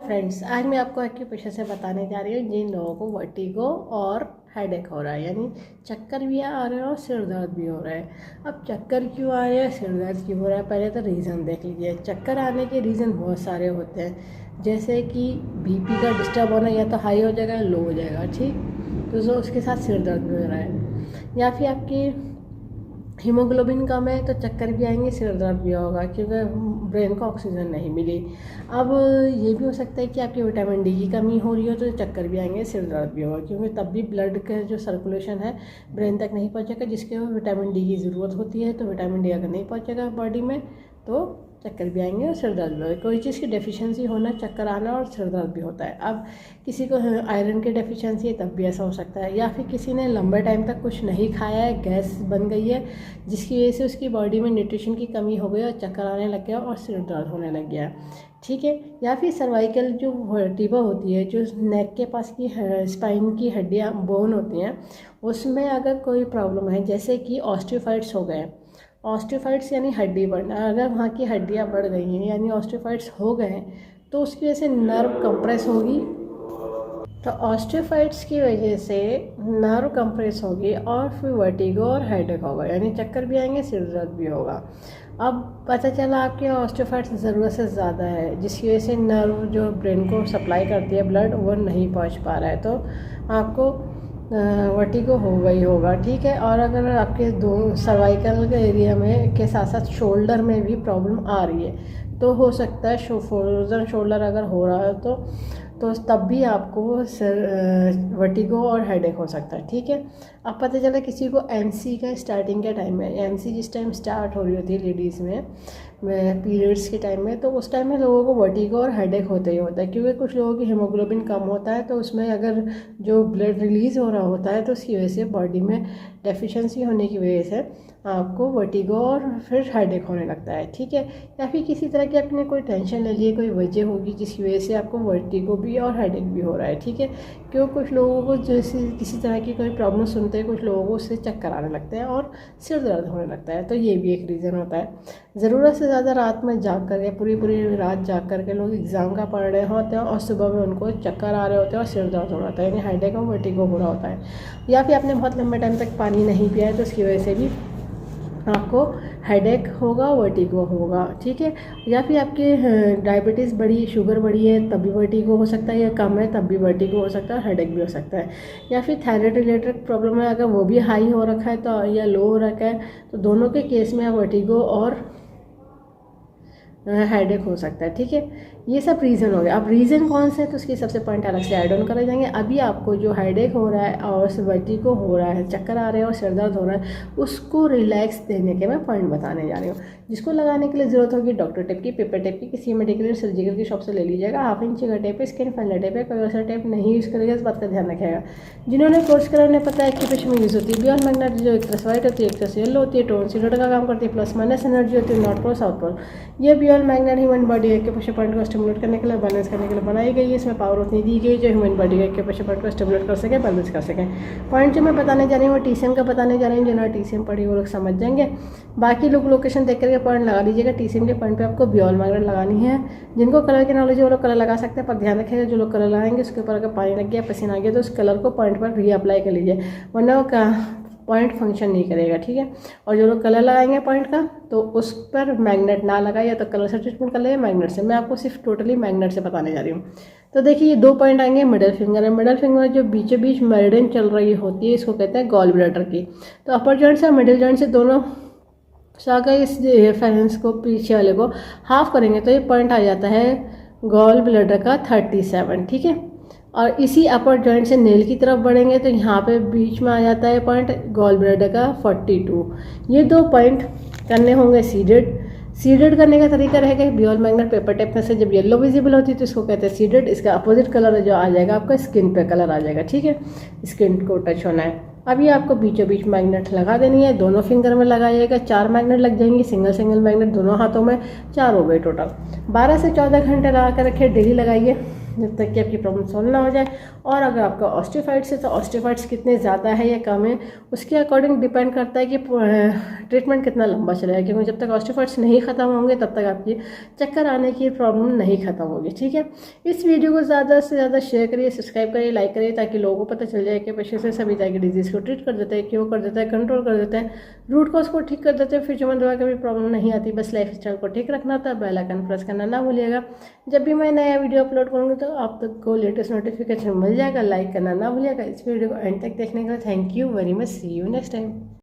Friends, आज मैं आपको एक्यूप्रेशर से बताने जा रही हूँ जिन लोगों को वर्टिगो और हेडेक हो रहा है, यानी चक्कर भी आ रहे हैं और सिर दर्द भी हो रहा है। अब चक्कर क्यों आ रहे हैं, सिर दर्द क्यों हो रहा है, पहले तो रीज़न देख लीजिए। चक्कर आने के रीज़न बहुत सारे होते हैं, जैसे कि बीपी का डिस्टर्ब होना, या तो हाई हो जाएगा या लो हो जाएगा, ठीक। तो उसके साथ सिर दर्द भी हो रहा है, या फिर आपकी हीमोग्लोबिन कम है तो चक्कर भी आएंगे, सिर दर्द भी होगा क्योंकि ब्रेन को ऑक्सीजन नहीं मिली। अब ये भी हो सकता है कि आपकी विटामिन डी की कमी हो रही हो तो चक्कर भी आएंगे, सिर दर्द भी होगा, क्योंकि तब भी ब्लड का जो सर्कुलेशन है ब्रेन तक नहीं पहुंचेगा, जिसके विटामिन डी की ज़रूरत होती है। तो विटामिन डी अगर नहीं पहुंचेगा बॉडी में तो चक्कर भी आएंगे और सिर दर्द भी होगा। कोई चीज़ की डेफिशिएंसी होना, चक्कर आना और सिर दर्द भी होता है। अब किसी को आयरन की डेफिशिएंसी है तब भी ऐसा हो सकता है, या फिर किसी ने लंबे टाइम तक कुछ नहीं खाया है, गैस बन गई है जिसकी वजह से उसकी बॉडी में न्यूट्रिशन की कमी हो गई और चक्कर आने लग गया और सिर दर्द होने लग गया, ठीक है। या फिर सर्वाइकल जो वर्टिब्रा होती है, जो नेक के पास की स्पाइन की हड्डियाँ बोन होती हैं, उसमें अगर कोई प्रॉब्लम है, जैसे कि ऑस्टियोफाइट्स हो गए। ऑस्टियोफाइट्स यानी हड्डी बढ़ना, अगर वहाँ की हड्डियाँ बढ़ गई हैं यानी ऑस्टियोफाइट्स हो गए हैं तो उसकी वजह से नर्व कंप्रेस होगी। तो ऑस्टियोफाइट्स की वजह से नर्व कंप्रेस होगी और फिर वर्टिगो और हेडेक होगा, यानी चक्कर भी आएंगे, सिर दर्द भी होगा। अब पता चला आपके ऑस्टियोफाइट्स ज़रूरत से ज़्यादा है, जिसकी वजह से नर्व जो ब्रेन को सप्लाई करती है ब्लड, वो नहीं पहुंच पा रहा है, तो आपको वर्टिगो होगा ही होगा, ठीक है। और अगर आपके दो सर्वाइकल के एरिया में के साथ साथ शोल्डर में भी प्रॉब्लम आ रही है तो हो सकता है फ्रोजन शोल्डर अगर हो रहा है तो तब भी आपको वर्टिगो और हेडेक हो सकता है, ठीक है। अब पता चला किसी को एमसी का स्टार्टिंग के टाइम में, एमसी जिस टाइम स्टार्ट हो रही होती है लेडीज़ में पीरियड्स के टाइम में, तो उस टाइम में लोगों को वर्टिगो और हेडेक होता ही होता है, क्योंकि कुछ लोगों की हीमोग्लोबिन कम होता है तो उसमें अगर जो ब्लड रिलीज़ हो रहा होता है तो उसकी वजह से बॉडी में डेफिशिएंसी होने की वजह से आपको वर्टिगो और फिर हेडेक होने लगता है, ठीक है। या फिर किसी तरह की आपने कोई टेंशन ले ली है, कोई वजह होगी जिसकी वजह से आपको वर्टिगो भी और हेडेक भी हो रहा है, ठीक है। क्यों कुछ लोगों को जैसे किसी तरह की कोई प्रॉब्लम सुनते हैं, कुछ लोगों को उससे चक्कर आने लगते हैं और सिर दर्द होने लगता है, तो ये भी एक रीज़न होता है। ज़रूरत से ज़्यादा रात में जाग करके पूरी पूरी रात जाग करके लोग एग्ज़ाम का पढ़ रहे होते हैं और सुबह में उनको चक्कर आ रहे होते हैं और सिर दर्द हो रहा होता है, यानी हेडेक और वर्टिगो हो रहा होता है। या फिर आपने बहुत लंबे टाइम तक पानी नहीं पिया है तो उसकी वजह से भी आपको हेडेक होगा, वर्टिगो होगा, ठीक है। या फिर आपके डायबिटीज़ बढ़ी, शुगर बढ़ी है तब भी वर्टिगो हो सकता है, या कम है तब भी वर्टिगो हो सकता है, हेडेक भी हो सकता है। या फिर थायराइड रिलेटेड प्रॉब्लम है, अगर वो भी हाई हो रखा है तो या लो हो रखा है तो दोनों के केस में वर्टिगो और हेडेक हो सकता है, ठीक है। ये सब रीज़न हो गया। अब रीज़न कौन से है तो उसके सबसे पॉइंट अलग से ऐड ऑन करे जाएंगे। अभी आपको जो हेडेक हो रहा है और वर्टिगो हो रहा है, चक्कर आ रहे हैं और सिर दर्द हो रहा है, उसको रिलैक्स देने के मैं पॉइंट बताने जा रही हूँ। जिसको लगाने के लिए ज़रूरत होगी डॉक्टर टेप की, पेपर टेप की, किसी मेडिकल सर्जिकल की शॉप से ले लीजिएगा। 1/2 इंच का टेप है, स्किन फैलर टेप है, कोई वैसा टेप नहीं यूज़ करेगा, इस बात का ध्यान रखेगा। जिन्होंने कोर्स करा उन्हें पता है एक्यूप्रेशर में यूज़ होती है बियॉन्ड मैग्नेट, जो एक तरफ वाइट होती है एक तरफ येलो होती है, टोन सीरोड का काम करती है, प्लस माइनस एनर्जी होती है, नॉर्थ पोल साउथ पोल। ये beyond magnet human body acupressure point को स्टिमुलेट करने के लिए, बैलेंस करने के लिए बनाई गई है। इसमें पावर उतनी दी गई जो ह्यूमन बॉडी के एक्यूप्रेशर पॉइंट को स्टिमुलेट कर सके, बैलेंस कर सके। पॉइंट जो मैं बताने जा रही हूँ वो टीसीएम का बताने जा रही हूँ, जिन्होंने टीसीएम पढ़ी वो लोग समझ जाएंगे। बाकी लोग लोकेशन देख करके पॉइंट लगा लीजिएगा। टीसीएम के पॉइंट पे आपको बियॉन्ड मैग्नेट लगानी है। जिनको कलर की नॉलेज है वो लोग कलर लगा सकते हैं, पर ध्यान रखिएगा जो लोग कलर लगाएंगे उसके ऊपर अगर पानी लग गया, पसीना आ गया तो उस कलर को पॉइंट पर रीअप्लाई कर लीजिए, वरना वो पॉइंट फंक्शन नहीं करेगा, ठीक है। और जो लोग कलर लगाएंगे पॉइंट का तो उस पर मैग्नेट ना लगाए, या तो कलर से ट्रीटमेंट कर ले मैग्नेट से। मैं आपको सिर्फ टोटली मैग्नेट से बताने जा रही हूँ। तो देखिए ये 2 पॉइंट आएंगे मिडिल फिंगर है। मिडिल फिंगर जो बीचों बीच मेरिडियन चल रही होती है इसको कहते हैं गॉल ब्लैडर की। तो अपर जॉइंट से मिडिल जॉइंट से दोनों अगर इस रेफरेंस को पीछे वाले को हाफ करेंगे तो ये पॉइंट आ जाता है गॉल ब्लैडर का 37, ठीक है। और इसी अपर जॉइंट से नेल की तरफ बढ़ेंगे तो यहाँ पे बीच में आ जाता है पॉइंट गॉल ब्लैडर का 42। ये 2 पॉइंट करने होंगे सीडेड। सीडेड करने का तरीका रहेगा बियॉन्ड मैग्नेट पेपर टेप में से जब येलो विजिबल होती है तो इसको कहते हैं सीडेड। इसका अपोजिट कलर जो आ जाएगा आपका स्किन पे कलर आ जाएगा, ठीक है। स्किन को टच होना है। अब ये आपको बीचों बीच मैग्नेट लगा देनी है, दोनों फिंगर में लगाइएगा। 4 मैग्नेट लग जाएंगी, सिंगल मैग्नेट दोनों हाथों में, 4 हो गए टोटल। 12 से 14 घंटे लगा कर रखिए, डेली लगाइए। जब तक कि आपकी प्रॉब्लम सॉल्व ना हो जाए। और अगर आपका ऑस्टियोफाइट्स है तो ऑस्टियोफाइट्स कितने ज़्यादा है या कम है उसके अकॉर्डिंग डिपेंड करता है कि ट्रीटमेंट कितना लंबा चलेगा, क्योंकि जब तक ऑस्टियोफाइट्स नहीं ख़त्म होंगे तब तक आपकी चक्कर आने की प्रॉब्लम नहीं ख़त्म होगी। ठीक है, इस वीडियो को ज़्यादा से ज़्यादा शेयर करिए, सब्सक्राइब करिए, लाइक करिए, ताकि लोगों को पता चल जाए कि पेशेंट से सभी तरह की डिजीज़ को ट्रीट कर देता है, क्यों कर देता है, कंट्रोल कर देता है, रूट कॉज को ठीक कर देते हैं, फिर जो दवा का भी प्रॉब्लम नहीं आती। बस लाइफ स्टाइल को ठीक रखना था। बेल आइकन प्रेस करना ना भूलिएगा। जब भी मैं नया वीडियो अपलोड करूँगी तो आप तक को लेटेस्ट नोटिफिकेशन मिल जाएगा। लाइक करना ना भूलिएगा। इस वीडियो को एंड तक देखने के लिए thank you very much. See you next time.